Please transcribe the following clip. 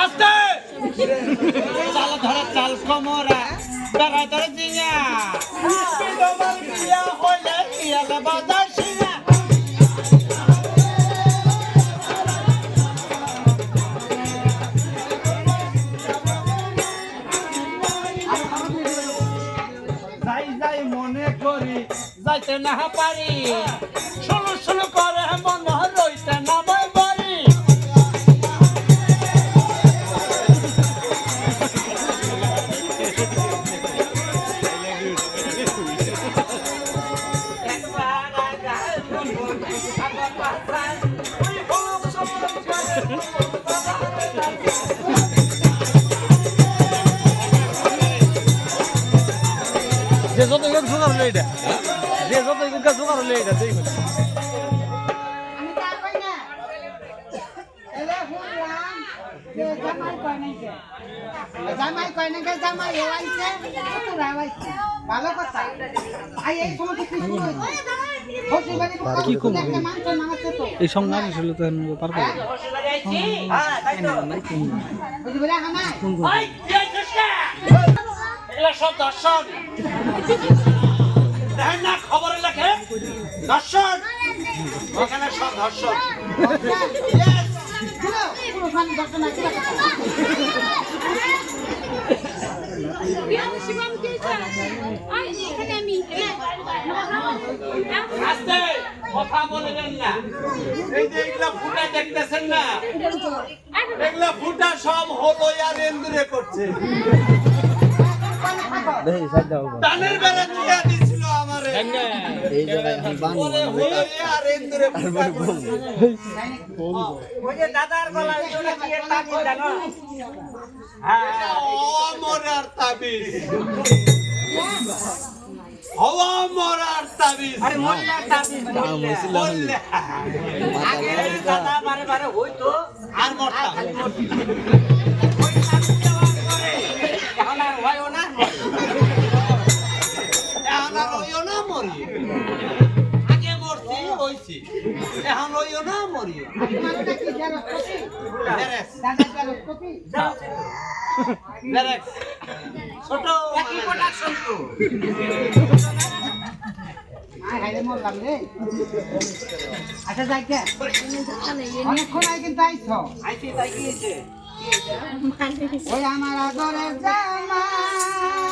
আস্তে চাল ধরে চাল কমরা বেড়া ধরে জিঙা তোমার বিয়া হইলে বিয়ালে বাজার সিঙা যাই যাই মনে করি যাইতে না পারি শুরু শুরু করে মন রইতে না পারি যে যত জোগাড় হলো এটা যে যত জোগাড় হলো এটা দেখ আমি তা কই না এলে হুলাম যে জামাই কই নাই কে জামাই এলাইছে কত রাইছে ভালো কথা আই এই সময় কি শুরু হইছে বসে বাড়ি কি কম একটা মানুষ মানাচ্ছে তো এই সঙ্গ না ছিল তো পার করে হ্যাঁ তাই তো বুঝি বলে হানা ওই এগুলা সব দর্শন দেখেন না খবরে লেখে দর্শন ওখানে সব দর্শন পুরো খান দর্শন আছে আস্তে কথা বলবেন না এই যে এগুলা ফুটা দেখতেছেন না এগুলা ফুটা সব হলো আর এন্দুরে করছে দেই সাইড দাও দানের বেড়া দিয়া দিছিল আমারে এই জায়গায় বানি বলে হলো আর এন্দুরে ফুটা করছে ওই যে দাদার গলায় ওটা কি তাবিজ জানো হ্যাঁ ও মরার তাবিজ হওয়া মরার তাবিজ আরে মরার তাবিজ বললে আগে দাদা বারে বারে হইতো আর মরতাম ওই তাবিজ দেওয়ার পরে এখন আর হয়ও না এখন আর হইও না মরি আগে মরছি হইছি এখন হইও না মরি মানটা কি জানো কপি জেরেক্স দাদা জানো কপি জেরেক্স ছোট একই প্রোডাকশন তো আয় হাইরে মরলাম রে আচ্ছা যাই কে অনেকক্ষণ আগে কিন্তু আইছো আইছি তাই কি হইছে ওই আমার আদরের জামাই